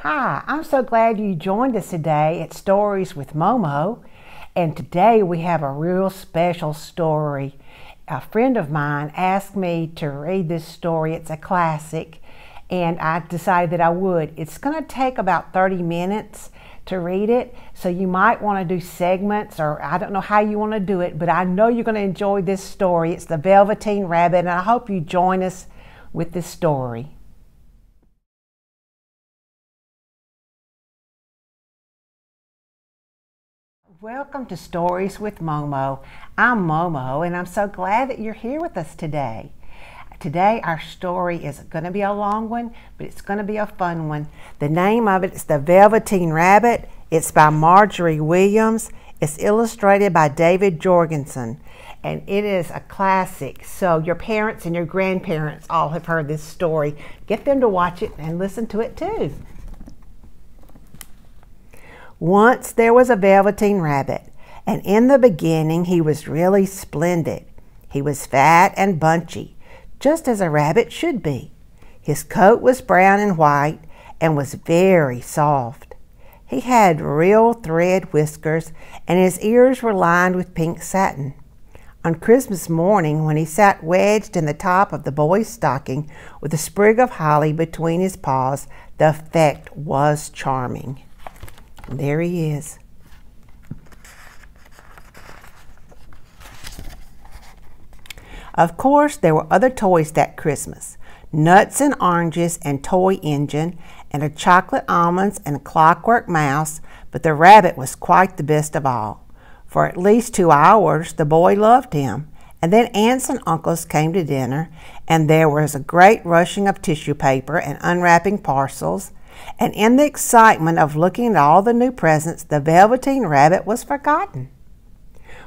Hi, I'm so glad you joined us today at Stories with Momo. And today we have a real special story. A friend of mine asked me to read this story. It's a classic, and I decided that I would. It's going to take about 30 minutes to read it, so you might want to do segments, or I don't know how you want to do it, but I know you're going to enjoy this story. It's the Velveteen Rabbit, and I hope you join us with this story. Welcome to Stories with Momo. I'm Momo, and I'm so glad that you're here with us today. Today our story is going to be a long one, but it's going to be a fun one. The name of it is The Velveteen Rabbit. It's by Marjorie Williams. It's illustrated by David Jorgensen, and it is a classic. So your parents and your grandparents all have heard this story. Get them to watch it and listen to it too. Once there was a Velveteen Rabbit, and in the beginning he was really splendid. He was fat and bunchy, just as a rabbit should be. His coat was brown and white and was very soft. He had real thread whiskers, and his ears were lined with pink satin. On Christmas morning, when he sat wedged in the top of the boy's stocking with a sprig of holly between his paws, the effect was charming. There he is. Of course, there were other toys that Christmas. Nuts and oranges and toy engine and a chocolate almonds and a clockwork mouse, but the rabbit was quite the best of all. For at least 2 hours, the boy loved him. And then aunts and uncles came to dinner, and there was a great rushing of tissue paper and unwrapping parcels. And in the excitement of looking at all the new presents, the Velveteen Rabbit was forgotten.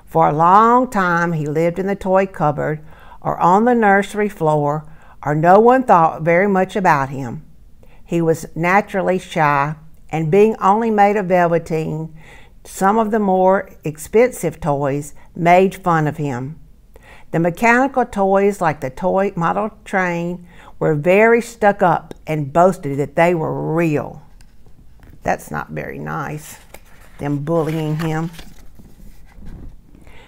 For a long time he lived in the toy cupboard or on the nursery floor, or no one thought very much about him. He was naturally shy, and being only made of velveteen, some of the more expensive toys made fun of him. The mechanical toys, like the toy model train, were very stuck up and boasted that they were real. That's not very nice, them bullying him.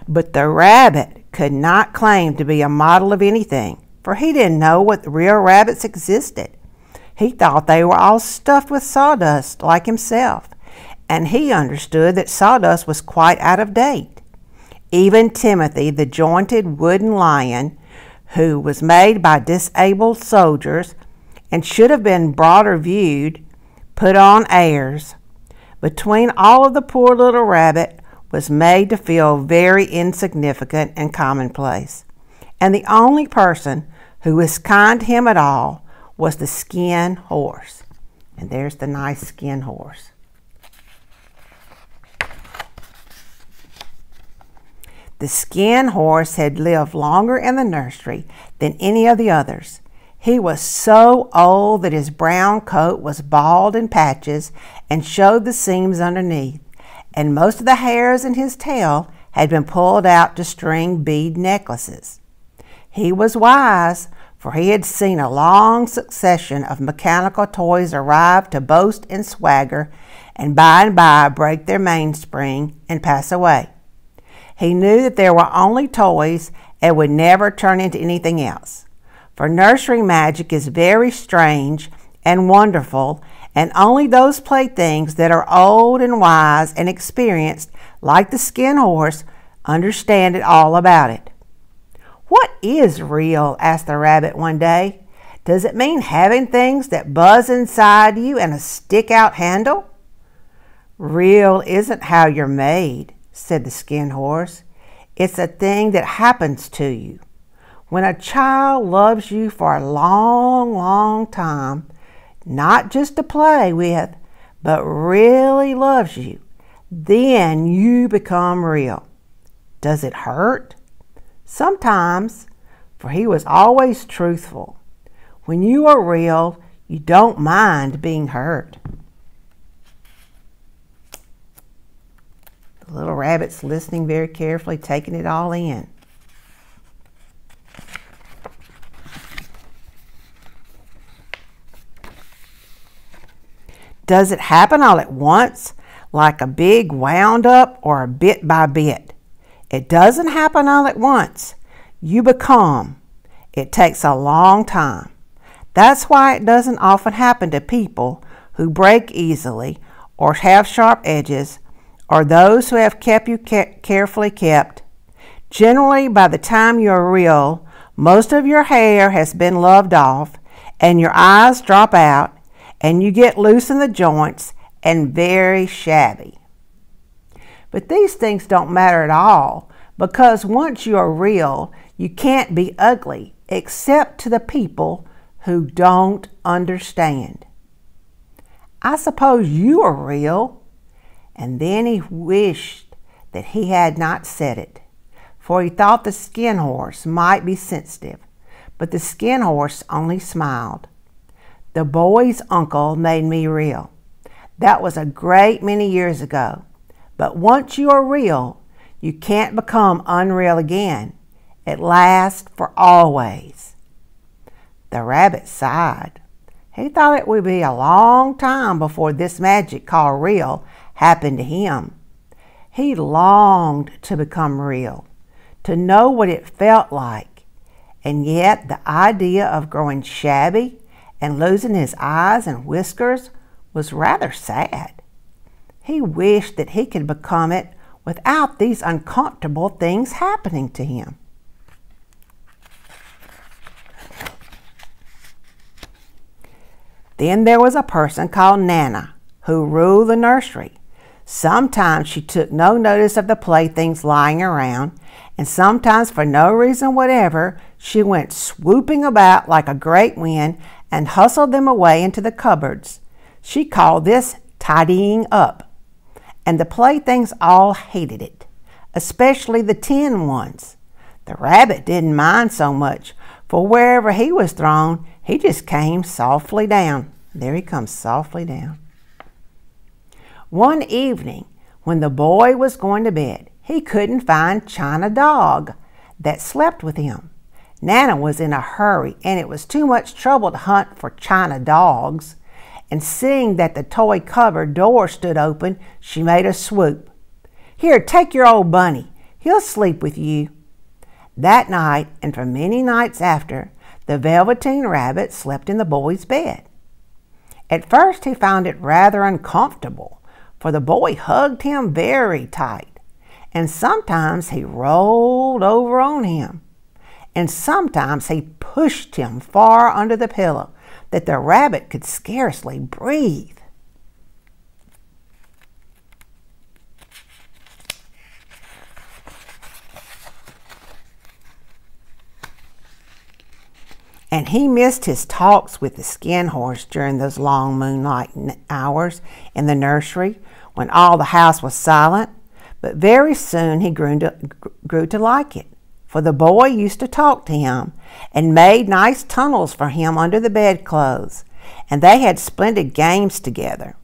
But the rabbit could not claim to be a model of anything, for he didn't know what real rabbits existed. He thought they were all stuffed with sawdust like himself, and he understood that sawdust was quite out of date. Even Timothy, the jointed wooden lion, who was made by disabled soldiers and should have been broader viewed, put on airs. Between all of the poor little rabbit was made to feel very insignificant and commonplace. And the only person who was kind to him at all was the skin horse. And there's the nice skin horse. The skin horse had lived longer in the nursery than any of the others. He was so old that his brown coat was bald in patches and showed the seams underneath, and most of the hairs in his tail had been pulled out to string bead necklaces. He was wise, for he had seen a long succession of mechanical toys arrive to boast and swagger, and by break their mainspring and pass away. He knew that there were only toys and would never turn into anything else. For nursery magic is very strange and wonderful, and only those playthings that are old and wise and experienced, like the skin horse, understand it all about it. "What is real?" asked the rabbit one day. "Does it mean having things that buzz inside you and a stick-out handle?" "Real isn't how you're made," said the skin horse. "It's a thing that happens to you. When a child loves you for a long, long time, not just to play with, but really loves you, then you become real. Does it hurt?" "Sometimes," for he was always truthful. "When you are real, you don't mind being hurt." The little rabbit's listening very carefully, taking it all in. Does it happen all at once, like a big wound up, or a bit by bit? It doesn't happen all at once. You become. It takes a long time. That's why it doesn't often happen to people who break easily or have sharp edges, or those who have kept you carefully kept. Generally, by the time you're real, most of your hair has been loved off, and your eyes drop out, and you get loose in the joints and very shabby. But these things don't matter at all, because once you are real, you can't be ugly, except to the people who don't understand. I suppose you are real. And then he wished that he had not said it, for he thought the skin horse might be sensitive, but the skin horse only smiled. The boy's uncle made me real. That was a great many years ago. But once you are real, you can't become unreal again. It lasts for always. The rabbit sighed. He thought it would be a long time before this magic called real happened to him. He longed to become real, to know what it felt like, and yet the idea of growing shabby and losing his eyes and whiskers was rather sad. He wished that he could become it without these uncomfortable things happening to him. Then there was a person called Nana who ruled the nursery. Sometimes she took no notice of the playthings lying around, and sometimes for no reason whatever, she went swooping about like a great wind and hustled them away into the cupboards. She called this tidying up, and the playthings all hated it, especially the tin ones. The rabbit didn't mind so much, for wherever he was thrown, he just came softly down. There he comes softly down. One evening, when the boy was going to bed, he couldn't find China Dog that slept with him. Nana was in a hurry, and it was too much trouble to hunt for China Dogs. And seeing that the toy cupboard door stood open, she made a swoop. "Here, take your old bunny. He'll sleep with you." That night, and for many nights after, the Velveteen Rabbit slept in the boy's bed. At first he found it rather uncomfortable, for the boy hugged him very tight, and sometimes he rolled over on him, and sometimes he pushed him far under the pillow that the rabbit could scarcely breathe. And he missed his talks with the skin horse during those long moonlight hours in the nursery when all the house was silent. But very soon he grew to like it, for the boy used to talk to him and made nice tunnels for him under the bedclothes, and they had splendid games together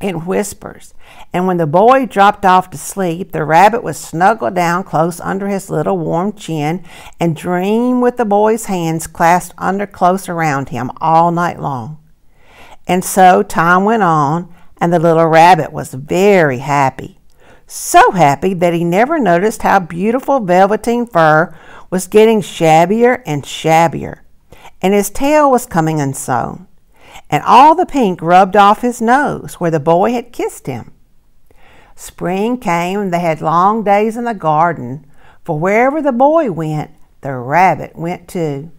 in whispers. And when the boy dropped off to sleep, the rabbit would snuggle down close under his little warm chin and dream with the boy's hands clasped under close around him all night long. And so time went on, and the little rabbit was very happy. So happy that he never noticed how beautiful velveteen fur was getting shabbier and shabbier, and his tail was coming unsewn, and all the pink rubbed off his nose where the boy had kissed him. Spring came, and they had long days in the garden, for wherever the boy went, the rabbit went too.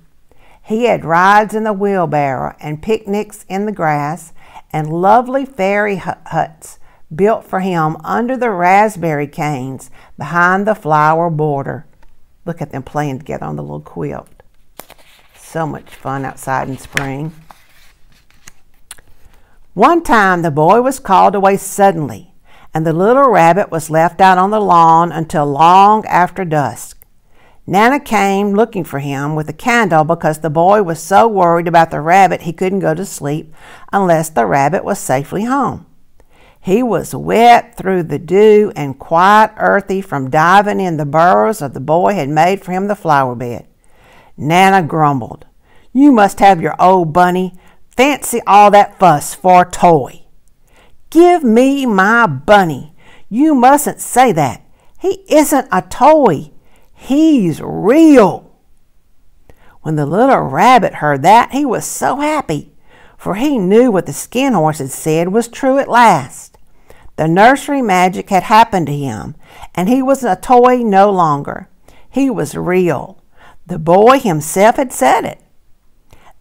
He had rides in the wheelbarrow and picnics in the grass and lovely fairy huts built for him under the raspberry canes behind the flower border. Look at them playing together on the little quilt. So much fun outside in spring. One time the boy was called away suddenly, and the little rabbit was left out on the lawn until long after dusk. Nana came looking for him with a candle because the boy was so worried about the rabbit he couldn't go to sleep unless the rabbit was safely home. He was wet through the dew and quite earthy from diving in the burrows the boy had made for him the flower bed. Nana grumbled, "You must have your old bunny Fancy all that fuss for a toy. Give me my bunny. You mustn't say that. He isn't a toy. He's real. When the little rabbit heard that, he was so happy, for he knew what the skin horse had said was true at last. The nursery magic had happened to him, and he was a toy no longer. He was real. The boy himself had said it.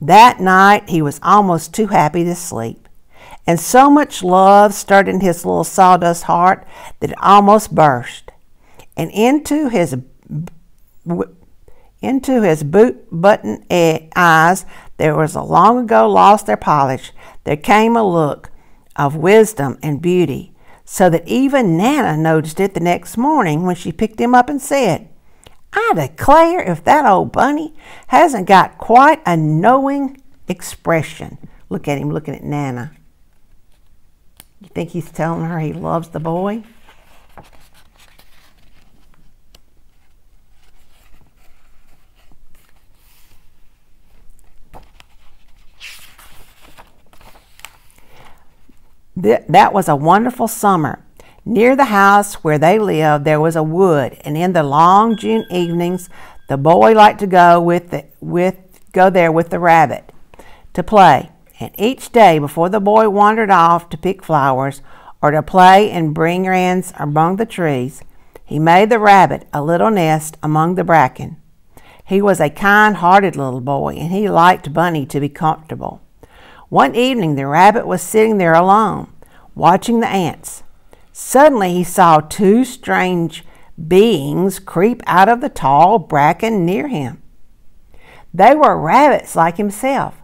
That night he was almost too happy to sleep, and so much love stirred in his little sawdust heart that it almost burst. And into his boot-button eyes there was a long ago lost their polish. There came a look of wisdom and beauty, so that even Nana noticed it the next morning when she picked him up and said, I declare if that old bunny hasn't got quite a knowing expression. Look at him looking at Nana. You think he's telling her he loves the boy? That was a wonderful summer. Near the house where they lived there was a wood, and in the long June evenings the boy liked to go there with the rabbit to play. And each day before the boy wandered off to pick flowers or to play in bringrans among the trees, he made the rabbit a little nest among the bracken. He was a kind-hearted little boy, and he liked Bunny to be comfortable. One evening the rabbit was sitting there alone, watching the ants. Suddenly he saw two strange beings creep out of the tall bracken near him. They were rabbits like himself,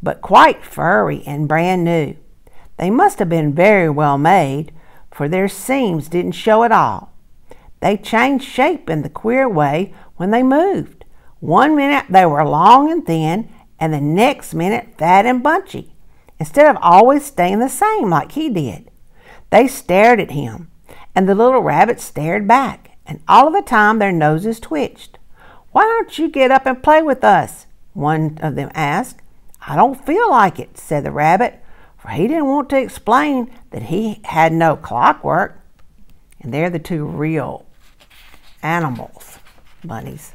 but quite furry and brand new. They must have been very well made, for their seams didn't show at all. They changed shape in the queer way when they moved. One minute they were long and thin, and the next minute fat and bunchy, instead of always staying the same like he did. They stared at him, and the little rabbit stared back, and all of the time their noses twitched. Why don't you get up and play with us? One of them asked. I don't feel like it, said the rabbit, for he didn't want to explain that he had no clockwork. And they're the two real animals, bunnies.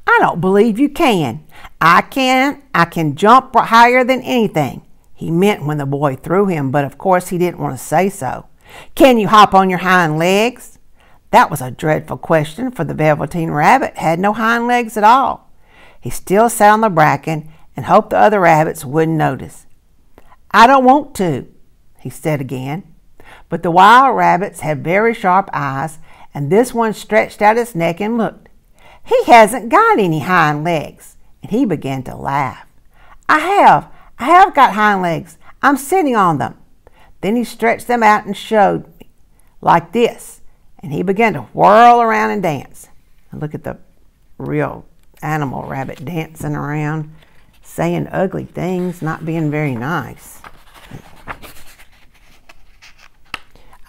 I don't believe you can. I can jump higher than anything. He meant when the boy threw him, but of course he didn't want to say so. Can you hop on your hind legs? That was a dreadful question, for the Velveteen Rabbit had no hind legs at all. He still sat on the bracken and hoped the other rabbits wouldn't notice. I don't want to, he said again. But the wild rabbits had very sharp eyes, and this one stretched out its neck and looked. He hasn't got any hind legs, and he began to laugh. I have got hind legs. I'm sitting on them. Then he stretched them out and showed me, like this, and he began to whirl around and dance. And look at the real animal rabbit dancing around, saying ugly things, not being very nice.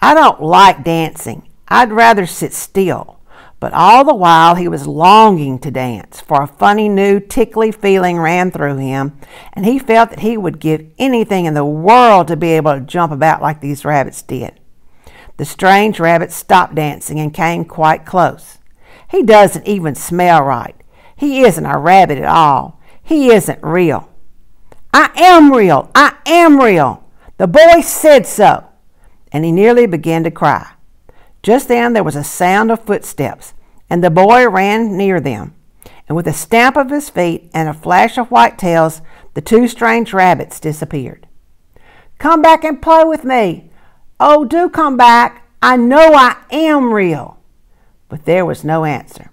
I don't like dancing. I'd rather sit still. But all the while he was longing to dance, for a funny new tickly feeling ran through him, and he felt that he would give anything in the world to be able to jump about like these rabbits did. The strange rabbit stopped dancing and came quite close. He doesn't even smell right. He isn't a rabbit at all. He isn't real. I am real. I am real. The boy said so. And he nearly began to cry. Just then there was a sound of footsteps, and the boy ran near them. And with a stamp of his feet and a flash of white tails, the two strange rabbits disappeared. Come back and play with me. Oh, do come back. I know I am real. But there was no answer.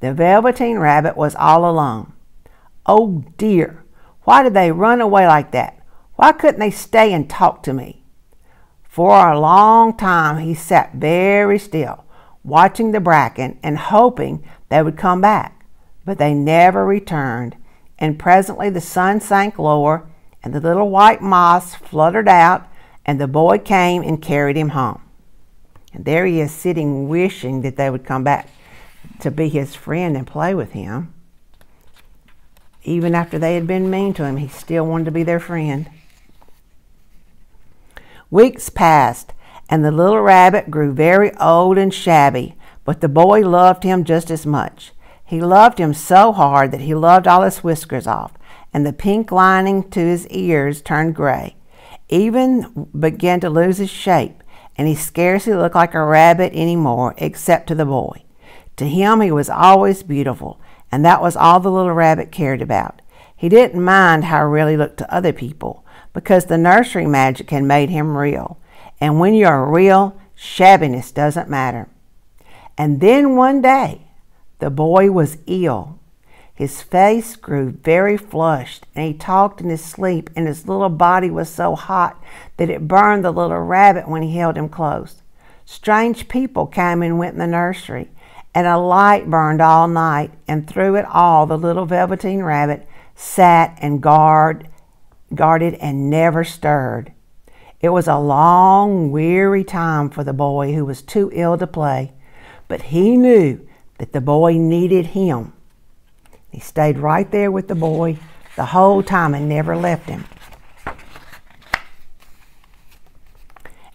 The Velveteen Rabbit was all alone. Oh dear, why did they run away like that? Why couldn't they stay and talk to me? For a long time he sat very still, watching the bracken and hoping they would come back. But they never returned, and presently the sun sank lower, and the little white moths fluttered out, and the boy came and carried him home. And there he is sitting, wishing that they would come back to be his friend and play with him. Even after they had been mean to him, he still wanted to be their friend. Weeks passed, and the little rabbit grew very old and shabby, but the boy loved him just as much. He loved him so hard that he loved all his whiskers off, and the pink lining to his ears turned gray. Even began to lose his shape, and he scarcely looked like a rabbit anymore, except to the boy. To him he was always beautiful, and that was all the little rabbit cared about. He didn't mind how real he looked to other people, because the nursery magic had made him real. And when you are real, shabbiness doesn't matter. And then one day, the boy was ill. His face grew very flushed, and he talked in his sleep, and his little body was so hot that it burned the little rabbit when he held him close. Strange people came and went in the nursery, and a light burned all night, and through it all the little Velveteen Rabbit sat and guarded and never stirred. It was a long, weary time for the boy, who was too ill to play, but he knew that the boy needed him. He stayed right there with the boy the whole time and never left him.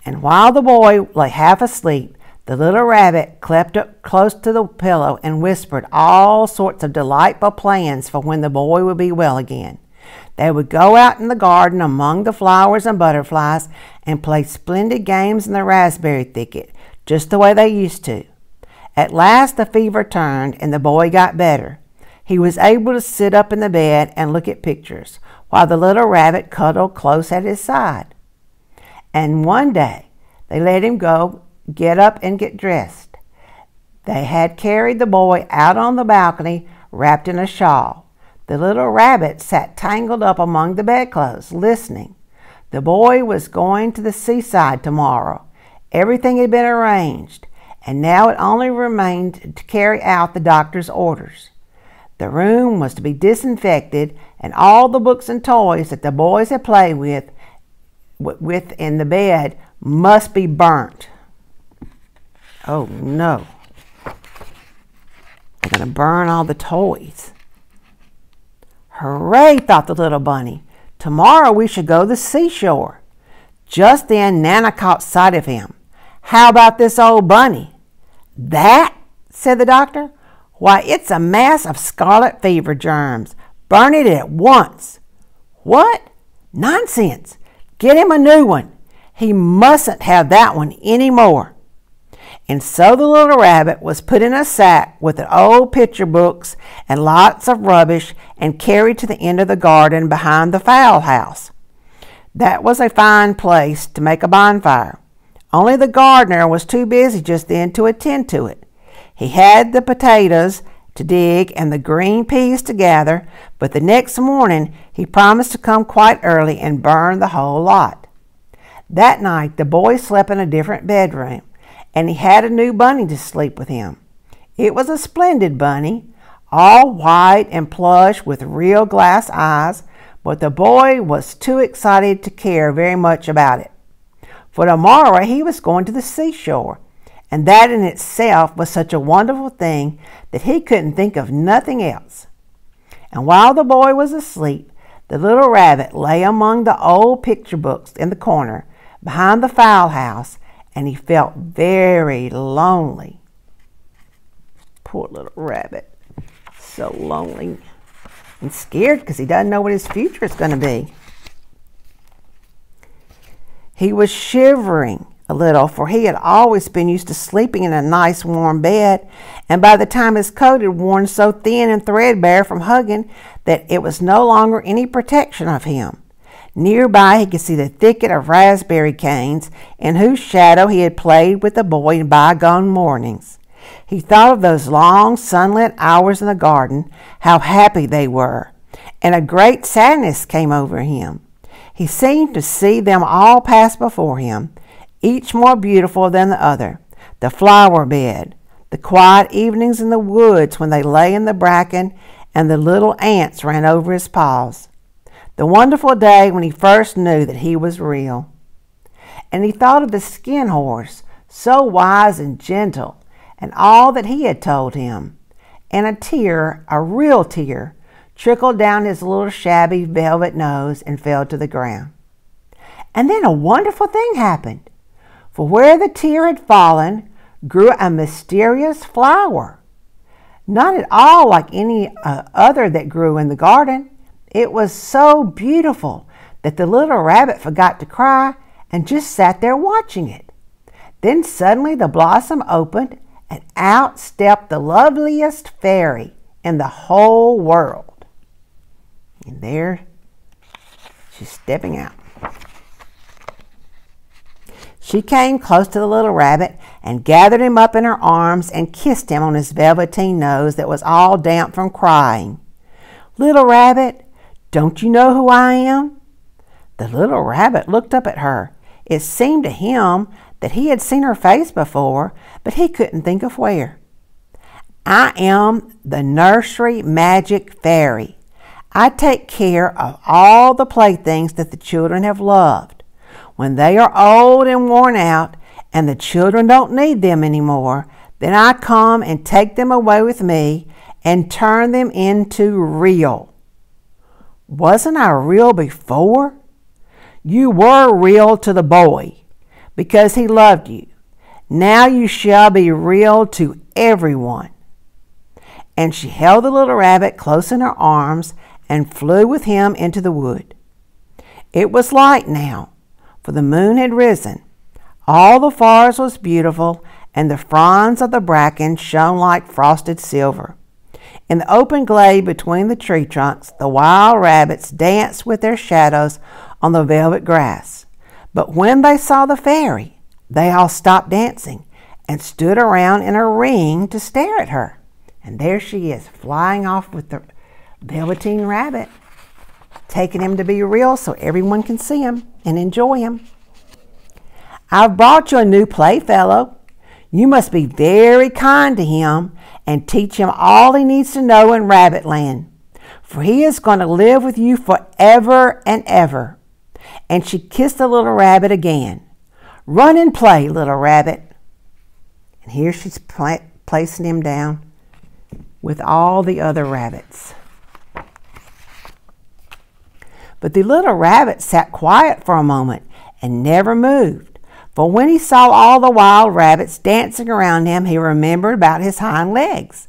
And while the boy lay half asleep, the little rabbit crept up close to the pillow and whispered all sorts of delightful plans for when the boy would be well again. They would go out in the garden among the flowers and butterflies and play splendid games in the raspberry thicket, just the way they used to. At last the fever turned and the boy got better. He was able to sit up in the bed and look at pictures, while the little rabbit cuddled close at his side. And one day they let him get up and get dressed. They had carried the boy out on the balcony wrapped in a shawl. The little rabbit sat tangled up among the bedclothes, listening. The boy was going to the seaside tomorrow. Everything had been arranged, and now it only remained to carry out the doctor's orders. The room was to be disinfected, and all the books and toys that the boys had played with in the bed must be burnt. Oh no. They're going to burn all the toys. Hooray, thought the little bunny. Tomorrow we should go to the seashore. Just then Nana caught sight of him. How about this old bunny? That? Said the doctor. Why, it's a mass of scarlet fever germs. Burn it at once. What? Nonsense. Get him a new one. He mustn't have that one any more. And so the little rabbit was put in a sack with the old picture books and lots of rubbish and carried to the end of the garden behind the fowl house. That was a fine place to make a bonfire. Only the gardener was too busy just then to attend to it. He had the potatoes to dig and the green peas to gather, but the next morning he promised to come quite early and burn the whole lot. That night the boy slept in a different bedroom, and he had a new bunny to sleep with him. It was a splendid bunny, all white and plush with real glass eyes, but the boy was too excited to care very much about it. For tomorrow he was going to the seashore, and that in itself was such a wonderful thing that he couldn't think of nothing else. And while the boy was asleep, the little rabbit lay among the old picture books in the corner behind the fowl house, and he felt very lonely. Poor little rabbit, so lonely and scared because he doesn't know what his future is going to be. He was shivering a little, for he had always been used to sleeping in a nice warm bed, and by the time his coat had worn so thin and threadbare from hugging that it was no longer any protection of him. Nearby he could see the thicket of raspberry canes in whose shadow he had played with the boy in bygone mornings. He thought of those long sunlit hours in the garden, how happy they were, and a great sadness came over him. He seemed to see them all pass before him, each more beautiful than the other. The flower bed, the quiet evenings in the woods when they lay in the bracken and the little ants ran over his paws. The wonderful day when he first knew that he was real. And he thought of the skin horse, so wise and gentle, and all that he had told him. And a tear, a real tear, trickled down his little shabby velvet nose and fell to the ground. And then a wonderful thing happened. For where the tear had fallen grew a mysterious flower. Not at all like any other that grew in the garden. It was so beautiful that the little rabbit forgot to cry and just sat there watching it. Then suddenly the blossom opened and out stepped the loveliest fairy in the whole world. And there she's stepping out. She came close to the little rabbit and gathered him up in her arms and kissed him on his velveteen nose that was all damp from crying. "Little rabbit, don't you know who I am?" The little rabbit looked up at her. It seemed to him that he had seen her face before, but he couldn't think of where. "I am the Nursery Magic Fairy. I take care of all the playthings that the children have loved. When they are old and worn out and the children don't need them anymore, then I come and take them away with me and turn them into real." "Wasn't I real before?" "You were real to the boy because he loved you. Now you shall be real to everyone." And she held the little rabbit close in her arms and flew with him into the wood. It was light now, for the moon had risen. All the forest was beautiful, and the fronds of the bracken shone like frosted silver. In the open glade between the tree trunks, the wild rabbits danced with their shadows on the velvet grass. But when they saw the fairy, they all stopped dancing and stood around in a ring to stare at her. And there she is, flying off with the Velveteen Rabbit, taking him to be real so everyone can see him and enjoy him. "I've brought you a new playfellow. You must be very kind to him and teach him all he needs to know in Rabbit Land, for he is going to live with you forever and ever." And she kissed the little rabbit again. "Run and play, little rabbit." And here she's placing him down with all the other rabbits. But the little rabbit sat quiet for a moment and never moved. For when he saw all the wild rabbits dancing around him, he remembered about his hind legs.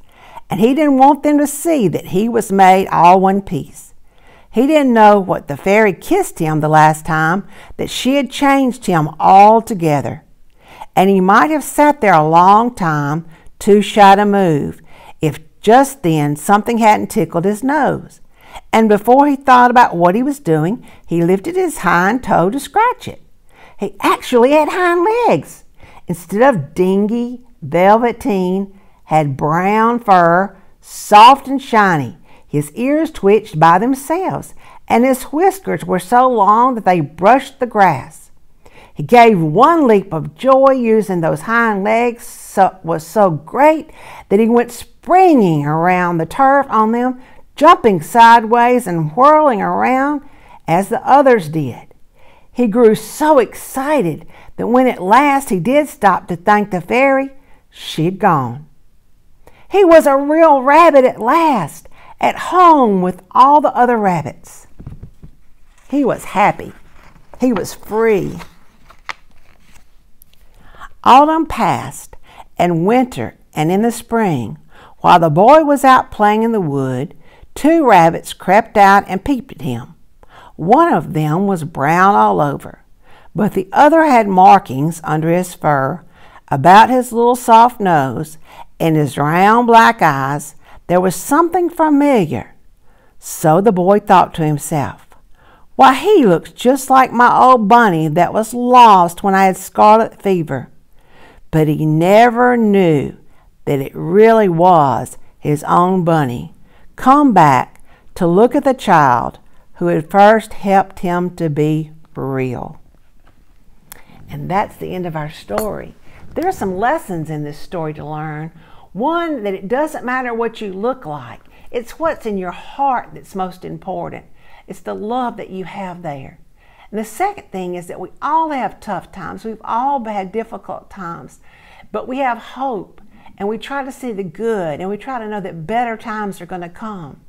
And he didn't want them to see that he was made all one piece. He didn't know what the fairy kissed him the last time, that she had changed him altogether. And he might have sat there a long time, too shy to move, if just then something hadn't tickled his nose. And before he thought about what he was doing, he lifted his hind toe to scratch it. He actually had hind legs. Instead of dingy, velveteen, had brown fur, soft and shiny. His ears twitched by themselves, and his whiskers were so long that they brushed the grass. He gave one leap of joy using those hind legs, was so great that he went springing around the turf on them, jumping sideways and whirling around as the others did. He grew so excited that when at last he did stop to thank the fairy, she'd gone. He was a real rabbit at last, at home with all the other rabbits. He was happy. He was free. Autumn passed, and winter, and in the spring, while the boy was out playing in the wood, 2 rabbits crept out and peeped at him. One of them was brown all over, but the other had markings under his fur, about his little soft nose, and his round black eyes. There was something familiar. So the boy thought to himself, "Why, he looks just like my old bunny that was lost when I had scarlet fever." But he never knew that it really was his own bunny, come back to look at the child who had first helped him to be real. And that's the end of our story. There are some lessons in this story to learn. One, that it doesn't matter what you look like. It's what's in your heart that's most important. It's the love that you have there. And the second thing is that we all have tough times. We've all had difficult times. But we have hope. And we try to see the good. And we try to know that better times are going to come.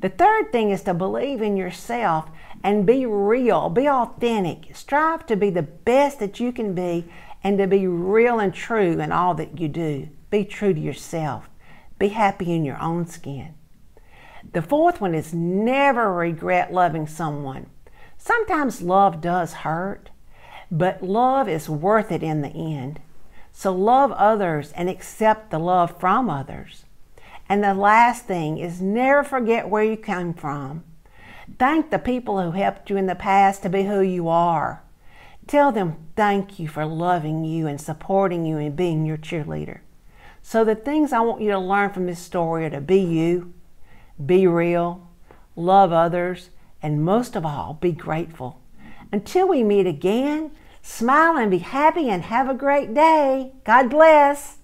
The third thing is to believe in yourself and be real, be authentic. Strive to be the best that you can be and to be real and true in all that you do. Be true to yourself. Be happy in your own skin. The fourth one is never regret loving someone. Sometimes love does hurt, but love is worth it in the end. So love others and accept the love from others. And the last thing is never forget where you came from. Thank the people who helped you in the past to be who you are. Tell them thank you for loving you and supporting you and being your cheerleader. So the things I want you to learn from this story are to be you, be real, love others, and most of all, be grateful. Until we meet again, smile and be happy and have a great day. God bless.